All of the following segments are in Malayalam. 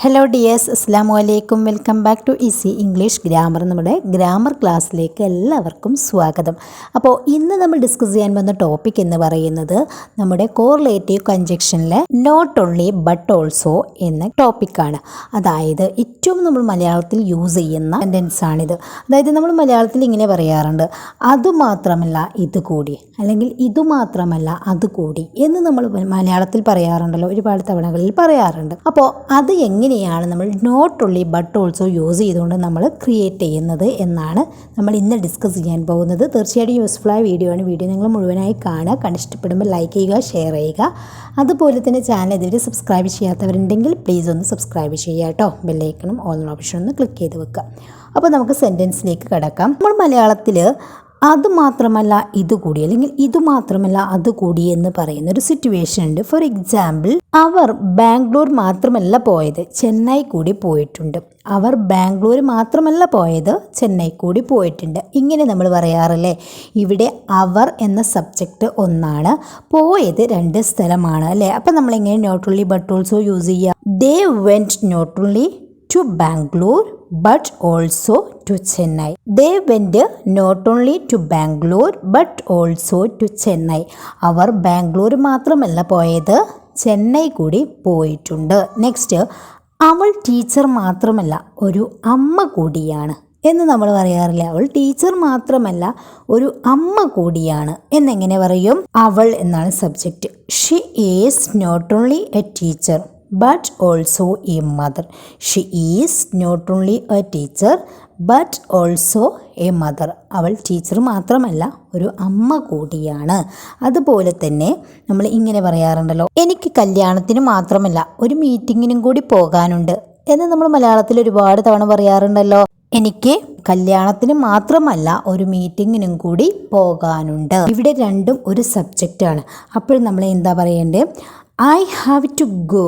ഹലോ ഡിയേഴ്സ്, അസ്സലാമു അലൈക്കും. Welcome back to easy English grammar. നമ്മുടെ ഗ്രാമർ ക്ലാസ്സിലേക്ക് എല്ലാവർക്കും സ്വാഗതം. അപ്പോൾ ഇന്ന് നമ്മൾ ഡിസ്കസ് ചെയ്യാൻ വന്ന ടോപ്പിക് എന്ന് പറയുന്നത് നമ്മുടെ കോറിലേറ്റീവ് കൺജക്ഷനിലെ നോട്ട് ഓൺലി ബട്ട് ഓൾസോ എന്ന ടോപ്പിക്കാണ്. അതായത് ഏറ്റവും നമ്മൾ മലയാളത്തിൽ യൂസ് ചെയ്യുന്ന സെൻറ്റൻസ് ആണിത്. അതായത് നമ്മൾ മലയാളത്തിൽ ഇങ്ങനെ പറയാറുണ്ട്, അതുമാത്രമല്ല ഇതുകൂടി, അല്ലെങ്കിൽ ഇതുമാത്രമല്ല അതുകൂടി എന്ന് നമ്മൾ മലയാളത്തിൽ പറയാറുണ്ടല്ലോ, ഒരുപാട് തവണകളിൽ പറയാറുണ്ട്. അപ്പോൾ അത് എങ്ങനെയാണ് നമ്മൾ not only but also use ചെയ്തുകൊണ്ട് നമ്മൾ ക്രിയേറ്റ് ചെയ്യുന്നത് എന്നാണ് നമ്മൾ ഇന്ന് ഡിസ്കസ് ചെയ്യാൻ പോകുന്നത്. തീർച്ചയായിട്ടും യൂസ്ഫുള്ളായ വീഡിയോ ആണ്. വീഡിയോ നിങ്ങൾ മുഴുവനായി കാണുക. കണ്ടിഷ്ടപ്പെടുമ്പോൾ ലൈക്ക് ചെയ്യുക, ഷെയർ ചെയ്യുക. അതുപോലെ തന്നെ ചാനൽ ഇതുവരെ സബ്സ്ക്രൈബ് ചെയ്യാത്തവരുണ്ടെങ്കിൽ പ്ലീസ് ഒന്ന് സബ്സ്ക്രൈബ് ചെയ്യുക കേട്ടോ. ബെല്ലൈക്കണും ഓൾ ഓപ്ഷൻ ഒന്ന് ക്ലിക്ക് ചെയ്ത് വെക്കുക. അപ്പോൾ നമുക്ക് സെൻറ്റൻസിലേക്ക് കടക്കാം. നമ്മൾ മലയാളത്തിൽ അതുമാത്രമല്ല ഇതുകൂടി, അല്ലെങ്കിൽ ഇതുമാത്രമല്ല അതുകൂടി എന്ന് പറയുന്ന ഒരു സിറ്റുവേഷൻ ഉണ്ട്. ഫോർ എക്സാമ്പിൾ, അവർ ബാംഗ്ലൂർ മാത്രമല്ല പോയത്, ചെന്നൈ കൂടി പോയിട്ടുണ്ട്. അവർ ബാംഗ്ലൂർ മാത്രമല്ല പോയത്, ചെന്നൈ കൂടി പോയിട്ടുണ്ട്. ഇങ്ങനെ നമ്മൾ പറയാറില്ലേ. ഇവിടെ അവർ എന്ന സബ്ജക്റ്റ് ഒന്നാണ്, പോയത് രണ്ട് സ്ഥലമാണ് അല്ലേ. അപ്പം നമ്മളിങ്ങനെ not only but also use ചെയ്യുക. They went not only to Bangalore but also to Chennai. They went not only to Bangalore but also to Chennai. അവർ ബാംഗ്ലൂർ മാത്രമല്ല പോയത്, ചെന്നൈ കൂടി പോയിട്ടുണ്ട്. നെക്സ്റ്റ്, അവൾ ടീച്ചർ മാത്രമല്ല ഒരു അമ്മ കൂടിയാണ് എന്ന് നമ്മൾ പറയാറില്ല. അവൾ ടീച്ചർ മാത്രമല്ല ഒരു അമ്മ കൂടിയാണ് എന്നെങ്ങനെ പറയും? അവൾ എന്നാണ് subject. She is not only a teacher but also a mother. She is not only a teacher but also a mother. അവൾ ടീച്ചർ മാത്രമല്ല ഒരു അമ്മ കൂടിയാണ്. അതുപോലെ തന്നെ നമ്മൾ ഇങ്ങനെ പറയാറുണ്ടല്ലോ, എനിക്ക് കല്യാണത്തിന് മാത്രമല്ല ഒരു മീറ്റിങ്ങിനും കൂടി പോകാനുണ്ട് എന്ന് നമ്മൾ മലയാളത്തിൽ ഒരുപാട് തവണ പറയാറുണ്ടല്ലോ. എനിക്ക് കല്യാണത്തിന് മാത്രമല്ല ഒരു മീറ്റിങ്ങിനും കൂടി പോകാനുണ്ട്. ഇവിടെ രണ്ടും ഒരു സബ്ജക്റ്റാണ്. അപ്പോൾ നമ്മൾ എന്താ പറയേണ്ടത്? I have to go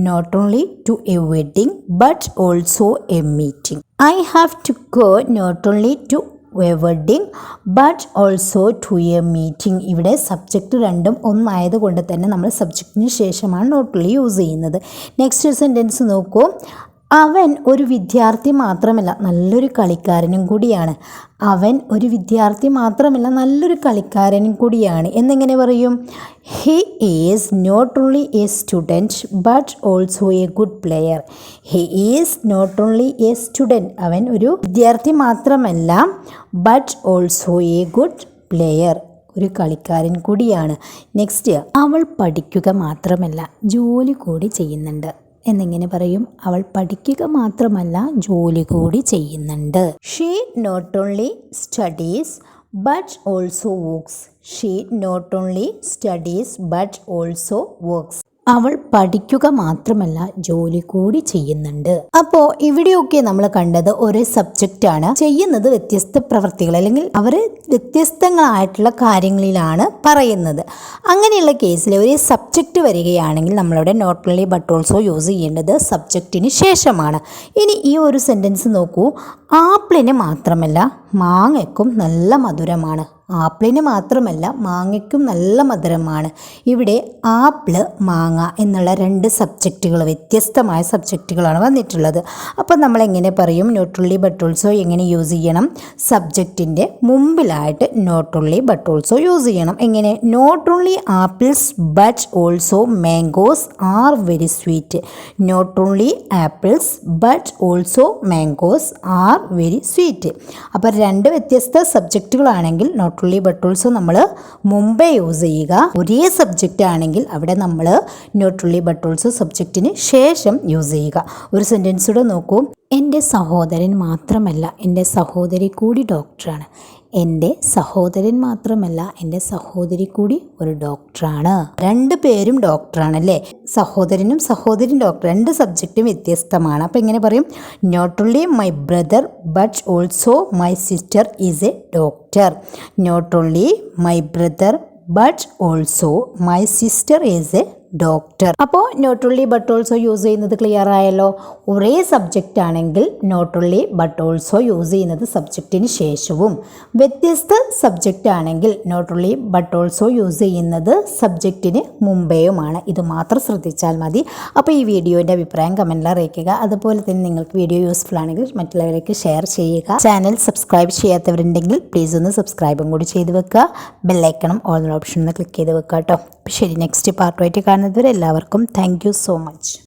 not only to a wedding but also a meeting. I have to go not only to a wedding but also to a meeting. ഇവിടെ സബ്ജക്റ്റ് രണ്ടും ഒന്നായത് കൊണ്ട് തന്നെ നമ്മൾ സബ്ജക്റ്റിന് ശേഷമാണ് നോട്ട് ഓൺലി യൂസ് ചെയ്യുന്നത്. നെക്സ്റ്റ് സെൻറ്റൻസ് നോക്കൂ. അവൻ ഒരു വിദ്യാർത്ഥി മാത്രമല്ല നല്ലൊരു കളിക്കാരനും കൂടിയാണ്. അവൻ ഒരു വിദ്യാർത്ഥി മാത്രമല്ല നല്ലൊരു കളിക്കാരനും കൂടിയാണ് എന്നെങ്ങനെ പറയും? He is not only a student but also a good player. He is not only a student, അവൻ ഒരു വിദ്യാർത്ഥി മാത്രമല്ല but also a good player, ഒരു കളിക്കാരൻ കൂടിയാണ്. നെക്സ്റ്റ്, അവൾ പഠിക്കുക മാത്രമല്ല ജോലി കൂടി ചെയ്യുന്നുണ്ട് എന്നിങ്ങനെ പറയും? അവൾ പഠിക്കുക മാത്രമല്ല ജോലി കൂടി ചെയ്യുന്നുണ്ട്. She not only studies but also works. She not only studies but also works. അവൾ പഠിക്കുക മാത്രമല്ല ജോലി കൂടി ചെയ്യുന്നുണ്ട്. അപ്പോൾ ഇവിടെയൊക്കെ നമ്മൾ കണ്ടത് ഒരേ സബ്ജക്റ്റാണ്, ചെയ്യുന്നത് വ്യത്യസ്ത പ്രവൃത്തികൾ, അല്ലെങ്കിൽ അവർ വ്യത്യസ്തങ്ങളായിട്ടുള്ള കാര്യങ്ങളിലാണ് പറയുന്നത്. അങ്ങനെയുള്ള കേസിൽ ഒരു സബ്ജക്റ്റ് വരികയാണെങ്കിൽ നമ്മളിവിടെ not only but also use ചെയ്യേണ്ടത് സബ്ജക്റ്റിന് ശേഷമാണ്. ഇനി ഈ ഒരു സെൻറ്റൻസ് നോക്കൂ. ആപ്പിളിന് മാത്രമല്ല മാങ്ങയ്ക്കും നല്ല മധുരമാണ്. ആപ്പിളിന് മാത്രമല്ല മാങ്ങയ്ക്കും നല്ല മധുരമാണ്. ഇവിടെ ആപ്പിള്, മാങ്ങ എന്നുള്ള രണ്ട് സബ്ജക്റ്റുകൾ, വ്യത്യസ്തമായ സബ്ജക്റ്റുകളാണ് വന്നിട്ടുള്ളത്. അപ്പോൾ നമ്മൾ എങ്ങനെ പറയും? നോട്ട് ഓൺലി ബട്ട് ഓൾസോ എങ്ങനെ യൂസ് ചെയ്യണം? സബ്ജക്റ്റിൻ്റെ മുമ്പിലായിട്ട് not only but also use ചെയ്യണം. എങ്ങനെ? Not only apples but also mangoes are very sweet. Not only apples but also mangoes are very sweet. അപ്പോൾ രണ്ട് വ്യത്യസ്ത സബ്ജക്റ്റുകളാണെങ്കിൽ നോട്ട് ഓൺലി ബട്ട് ഓൾസോ നമ്മൾ മുമ്പേ യൂസ് ചെയ്യുക. ഒരേ സബ്ജക്റ്റ് ആണെങ്കിൽ അവിടെ നമ്മൾ നോട്ട് ഓൺലി ബട്ട് ഓൾസോ സബ്ജക്റ്റിന് ശേഷം യൂസ് ചെയ്യുക. ഒരു സെൻറ്റൻസ് കൂടെ നോക്കൂ. എൻ്റെ സഹോദരൻ മാത്രമല്ല എൻ്റെ സഹോദരി കൂടി ഡോക്ടറാണ്. എൻ്റെ സഹോദരൻ മാത്രമല്ല എൻ്റെ സഹോദരി കൂടി ഒരു ഡോക്ടറാണ്. രണ്ട് പേരും ഡോക്ടറാണ് അല്ലേ. സഹോദരനും സഹോദരിയും ഡോക്ടർ, രണ്ട് സബ്ജക്റ്റും വ്യത്യസ്തമാണ്. അപ്പോൾ എങ്ങനെ പറയും? Not only my brother but also my sister is a doctor. Not only my brother but also my sister is a doctor. അപ്പോൾ not only but also use ചെയ്യുന്നത് ക്ലിയർ ആയല്ലോ. ഒരേ സബ്ജക്റ്റ് ആണെങ്കിൽ not only but also use ചെയ്യുന്നത് സബ്ജക്റ്റിന് ശേഷവും, വ്യത്യസ്ത സബ്ജക്റ്റ് ആണെങ്കിൽ not only but also use ചെയ്യുന്നത് സബ്ജക്റ്റിന് മുമ്പേയുമാണ്. ഇത് മാത്രം ശ്രദ്ധിച്ചാൽ മതി. അപ്പോൾ ഈ വീഡിയോൻ്റെ അഭിപ്രായം കമൻറ്റിൽ അറിയിക്കുക. അതുപോലെ തന്നെ നിങ്ങൾക്ക് വീഡിയോ യൂസ്ഫുൾ ആണെങ്കിൽ മറ്റുള്ളവരിലേക്ക് ഷെയർ ചെയ്യുക. ചാനൽ സബ്സ്ക്രൈബ് ചെയ്യാത്തവരുണ്ടെങ്കിൽ പ്ലീസ് ഒന്ന് സബ്സ്ക്രൈബും കൂടി ചെയ്ത് വെക്കുക. ബെല്ലൈക്കണം ഓൾ ഓപ്ഷൻ ഒന്ന് ക്ലിക്ക് ചെയ്ത് വെക്കുക കേട്ടോ. ശരി, നെക്സ്റ്റ് പാർട്ടുമായിട്ട് കാണുന്നതുവരെ എല്ലാവർക്കും താങ്ക് യു സോ മച്ച്.